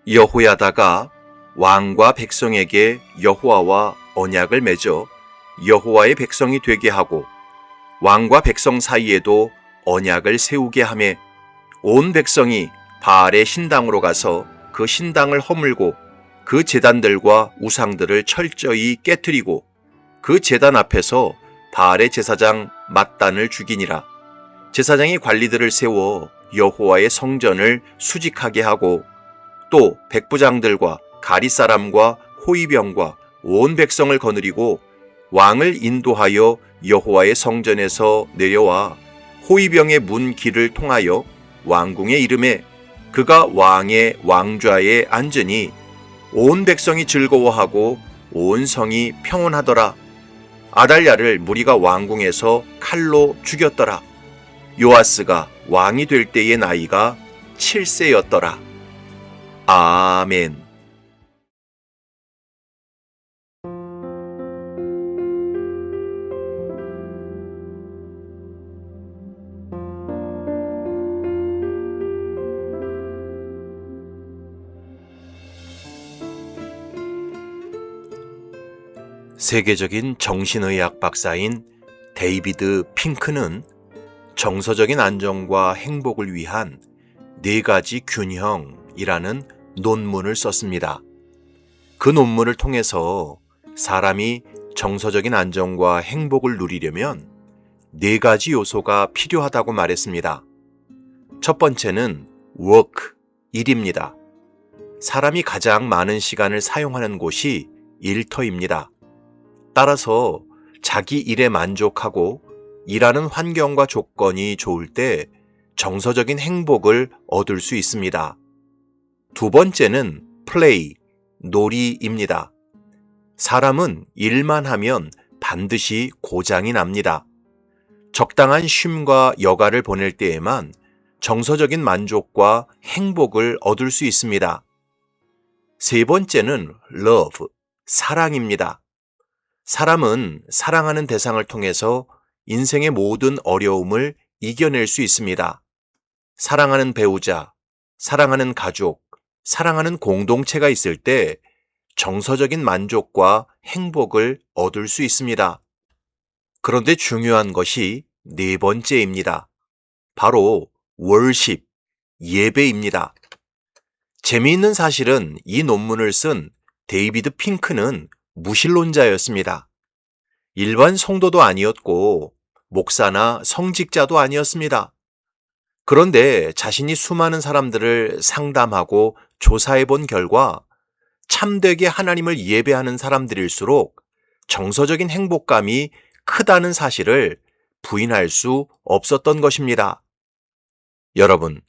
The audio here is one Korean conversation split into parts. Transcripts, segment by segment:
여호야다가 왕과 백성에게 여호와와 언약을 맺어 여호와의 백성이 되게 하고 왕과 백성 사이에도 언약을 세우게 하매 온 백성이 바알의 신당으로 가서 그 신당을 허물고 그 제단들과 우상들을 철저히 깨뜨리고 그 제단 앞에서 바알의 제사장 mat단을 죽이니라. 제사장이 관리들을 세워 여호와의 성전을 수직하게 하고 또 백부장들과 가릿사람과 호위병과 온 백성을 거느리고 왕을 인도하여 여호와의 성전에서 내려와 호위병의 문 길을 통하여 왕궁에 이르매 그가 왕의 왕좌에 앉으니 온 백성이 즐거워하고 온 성이 평온하더라. 아달랴를 무리가 왕궁에서 칼로 죽였더라. 요아스가 왕이 될 때의 나이가 7세였더라. 아멘. 세계적인 정신의학 박사인 데이비드 핑크는 정서적인 안정과 행복을 위한 4가지 균형이라는 논문을 썼습니다. 그 논문을 통해서 사람이 정서적인 안정과 행복을 누리려면 4가지 요소가 필요하다고 말했습니다. 첫 번째는 work, 일입니다. 사람이 가장 많은 시간을 사용하는 곳이 일터입니다. 따라서 자기 일에 만족하고 일하는 환경과 조건이 좋을 때 정서적인 행복을 얻을 수 있습니다. 두 번째는 play, 놀이입니다. 사람은 일만 하면 반드시 고장이 납니다. 적당한 쉼과 여가를 보낼 때에만 정서적인 만족과 행복을 얻을 수 있습니다. 세 번째는 love, 사랑입니다. 사람은 사랑하는 대상을 통해서 인생의 모든 어려움을 이겨낼 수 있습니다. 사랑하는 배우자, 사랑하는 가족, 사랑하는 공동체가 있을 때 정서적인 만족과 행복을 얻을 수 있습니다. 그런데 중요한 것이 4번째입니다. 바로 worship, 예배입니다. 재미있는 사실은 이 논문을 쓴 데이비드 핑크는 무신론자였습니다. 일반 성도도 아니었고 목사나 성직자도 아니었습니다. 그런데 자신이 수많은 사람들을 상담하고 조사해 본 결과 참되게 하나님을 예배하는 사람들일수록 정서적인 행복감이 크다는 사실을 부인할 수 없었던 것입니다. 여러분,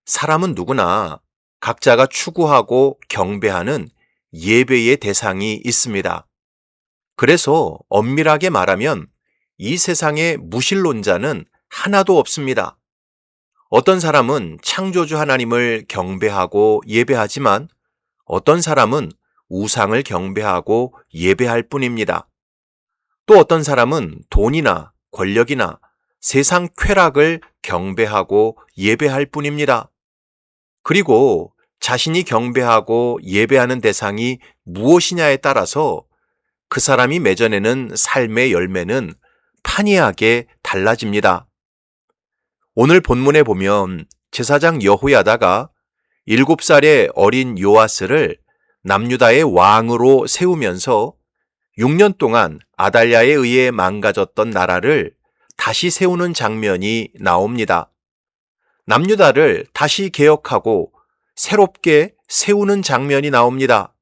사람은 누구나 각자가 추구하고 경배하는 예배의 대상이 있습니다. 그래서 엄밀하게 말하면 이 세상에 무신론자는 하나도 없습니다. 어떤 사람은 창조주 하나님을 경배하고 예배하지만 어떤 사람은 우상을 경배하고 예배할 뿐입니다. 또 어떤 사람은 돈이나 권력이나 세상 쾌락을 경배하고 예배할 뿐입니다. 그리고 자신이 경배하고 예배하는 대상이 무엇이냐에 따라서 그 사람이 맺어내는 삶의 열매는 판이하게 달라집니다. 오늘 본문에 보면 제사장 여호야다가 7살의 어린 요아스를 남유다의 왕으로 세우면서 6년 동안 아달랴에 의해 망가졌던 나라를 다시 세우는 장면이 나옵니다. 남유다를 다시 개혁하고 새롭게 세우는 장면이 나옵니다.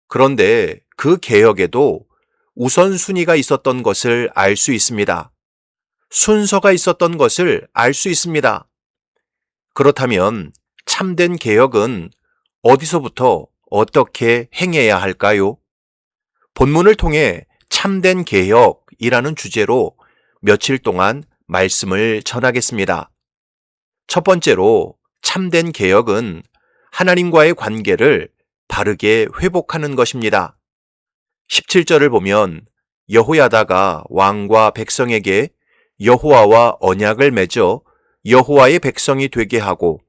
그런데 그 개혁에도 우선순위가 있었던 것을 알 수 있습니다. 순서가 있었던 것을 알 수 있습니다. 그렇다면 참된 개혁은 어디서부터 어떻게 행해야 할까요? 본문을 통해 참된 개혁이라는 주제로 며칠 동안 말씀을 전하겠습니다. 첫 번째로 참된 개혁은 하나님과의 관계를 바르게 회복하는 것입니다. 17절을 보면 여호야다가 왕과 백성에게 여호와와 언약을 맺어 여호와의 백성이 되게 하고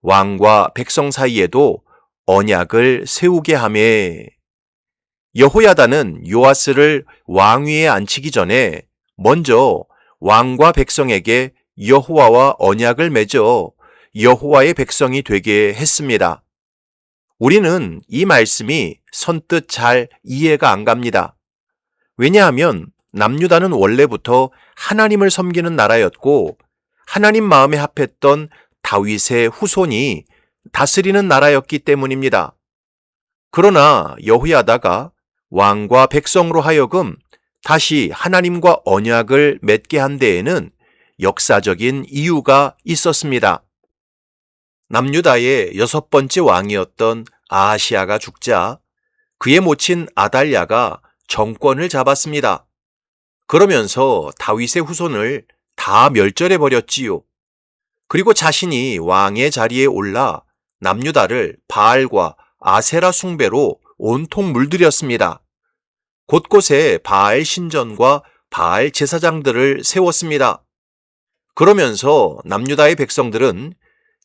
왕과 백성 사이에도 언약을 세우게 하매. 여호야다는 요아스를 왕위에 앉히기 전에 먼저 왕과 백성에게 여호와와 언약을 맺어 여호와의 백성이 되게 했습니다. 우리는 이 말씀이 선뜻 잘 이해가 안 갑니다. 왜냐하면 남유다는 원래부터 하나님을 섬기는 나라였고 하나님 마음에 합했던 다윗의 후손이 다스리는 나라였기 때문입니다. 그러나 여호야다가 왕과 백성으로 하여금 다시 하나님과 언약을 맺게 한 데에는 역사적인 이유가 있었습니다. 남유다의 6번째 왕이었던 아하시아가 죽자 그의 모친 아달랴가 정권을 잡았습니다. 그러면서 다윗의 후손을 다 멸절해 버렸지요. 그리고 자신이 왕의 자리에 올라 남유다를 바알과 아세라 숭배로 온통 물들였습니다. 곳곳에 바알 신전과 바알 제사장들을 세웠습니다. 그러면서 남유다의 백성들은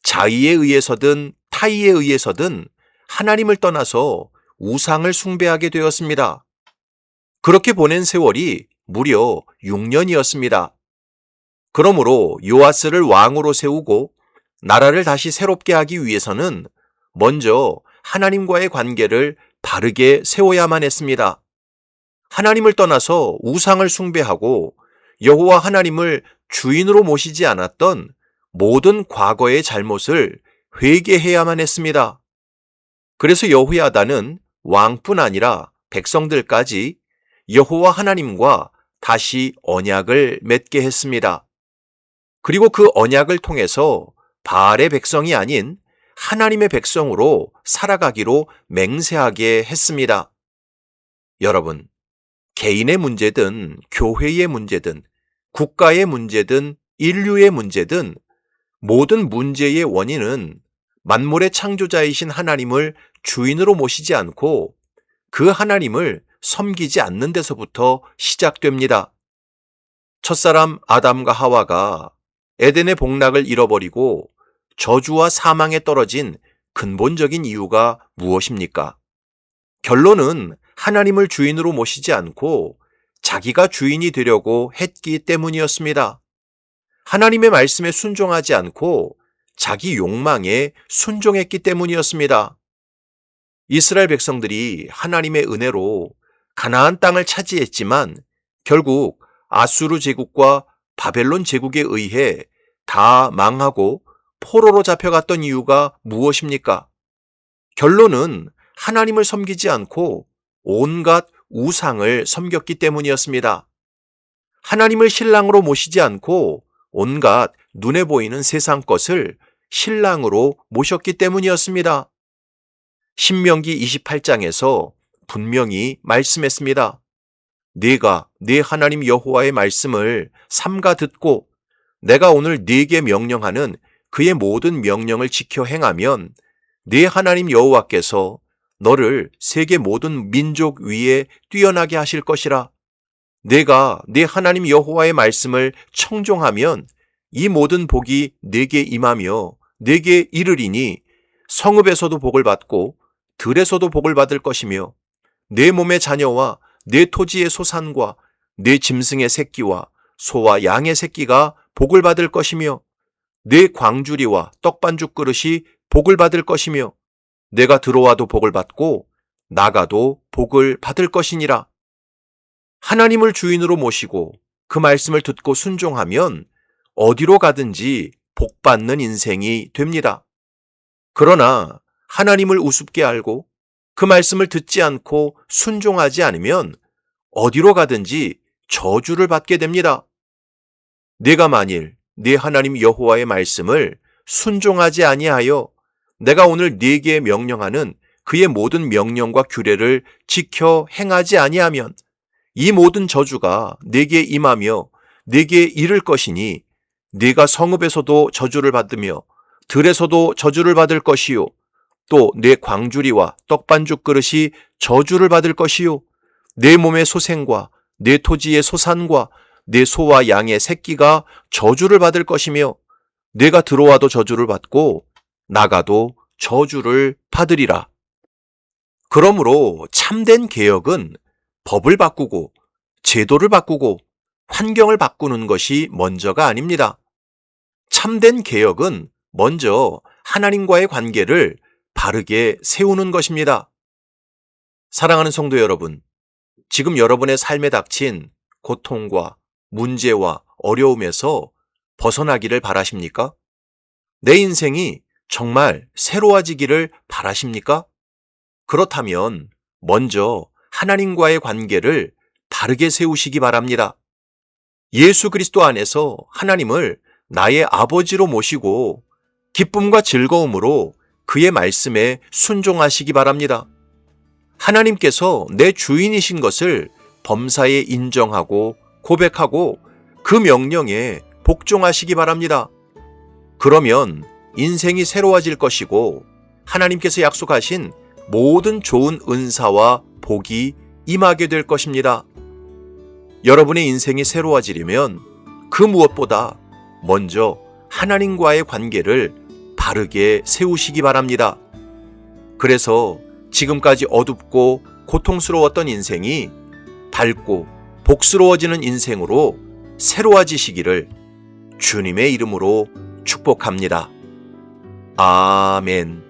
자의에 의해서든 타의에 의해서든 하나님을 떠나서 우상을 숭배하게 되었습니다. 그렇게 보낸 세월이 무려 6년이었습니다. 그러므로 요아스를 왕으로 세우고 나라를 다시 새롭게 하기 위해서는 먼저 하나님과의 관계를 바르게 세워야만 했습니다. 하나님을 떠나서 우상을 숭배하고 여호와 하나님을 주인으로 모시지 않았던 모든 과거의 잘못을 회개해야만 했습니다. 그래서 여호야다는 왕뿐 아니라 백성들까지 여호와 하나님과 다시 언약을 맺게 했습니다. 그리고 그 언약을 통해서 바알의 백성이 아닌 하나님의 백성으로 살아가기로 맹세하게 했습니다. 여러분, 개인의 문제든 교회의 문제든 국가의 문제든 인류의 문제든 모든 문제의 원인은 만물의 창조자이신 하나님을 주인으로 모시지 않고 그 하나님을 섬기지 않는 데서부터 시작됩니다. 첫사람 아담과 하와가 에덴의 복락을 잃어버리고 저주와 사망에 떨어진 근본적인 이유가 무엇입니까? 결론은 하나님을 주인으로 모시지 않고 자기가 주인이 되려고 했기 때문이었습니다. 하나님의 말씀에 순종하지 않고 자기 욕망에 순종했기 때문이었습니다. 이스라엘 백성들이 하나님의 은혜로 가나안 땅을 차지했지만 결국 아수르 제국과 바벨론 제국에 의해 다 망하고 포로로 잡혀갔던 이유가 무엇입니까? 결론은 하나님을 섬기지 않고 온갖 우상을 섬겼기 때문이었습니다. 하나님을 신랑으로 모시지 않고 온갖 눈에 보이는 세상 것을 신랑으로 모셨기 때문이었습니다. 신명기 28장에서 분명히 말씀했습니다. 네가 네 하나님 여호와의 말씀을 삼가 듣고 내가 오늘 네게 명령하는 그의 모든 명령을 지켜 행하면 네 하나님 여호와께서 너를 세계 모든 민족 위에 뛰어나게 하실 것이라. 내가 네 하나님 여호와의 말씀을 청종하면 이 모든 복이 네게 임하며 네게 이르리니 성읍에서도 복을 받고 들에서도 복을 받을 것이며 내 몸의 자녀와 내 토지의 소산과 내 짐승의 새끼와 소와 양의 새끼가 복을 받을 것이며 내 광주리와 떡반죽 그릇이 복을 받을 것이며 내가 들어와도 복을 받고 나가도 복을 받을 것이니라. 하나님을 주인으로 모시고 그 말씀을 듣고 순종하면 어디로 가든지 복 받는 인생이 됩니다. 그러나 하나님을 우습게 알고 그 말씀을 듣지 않고 순종하지 않으면 어디로 가든지 저주를 받게 됩니다. 내가 만일 네 하나님 여호와의 말씀을 순종하지 아니하여 내가 오늘 네게 명령하는 그의 모든 명령과 규례를 지켜 행하지 아니하면 이 모든 저주가 네게 임하며 네게 이를 것이니 네가 성읍에서도 저주를 받으며 들에서도 저주를 받을 것이요 또 내 광주리와 떡반죽 그릇이 저주를 받을 것이요 내 몸의 소생과 내 토지의 소산과 내 소와 양의 새끼가 저주를 받을 것이며 내가 들어와도 저주를 받고 나가도 저주를 받으리라. 그러므로 참된 개혁은 법을 바꾸고 제도를 바꾸고 환경을 바꾸는 것이 먼저가 아닙니다. 참된 개혁은 먼저 하나님과의 관계를 바르게 세우는 것입니다. 사랑하는 성도 여러분, 지금 여러분의 삶에 닥친 고통과 문제와 어려움에서 벗어나기를 바라십니까? 내 인생이 정말 새로워지기를 바라십니까? 그렇다면 먼저 하나님과의 관계를 바르게 세우시기 바랍니다. 예수 그리스도 안에서 하나님을 나의 아버지로 모시고 기쁨과 즐거움으로 그의 말씀에 순종하시기 바랍니다. 하나님께서 내 주인이신 것을 범사에 인정하고 고백하고 그 명령에 복종하시기 바랍니다. 그러면 인생이 새로워질 것이고 하나님께서 약속하신 모든 좋은 은사와 복이 임하게 될 것입니다. 여러분의 인생이 새로워지려면 그 무엇보다 먼저 하나님과의 관계를 바르게 세우시기 바랍니다. 그래서 지금까지 어둡고 고통스러웠던 인생이 밝고 복스러워지는 인생으로 새로워지시기를 주님의 이름으로 축복합니다. 아멘.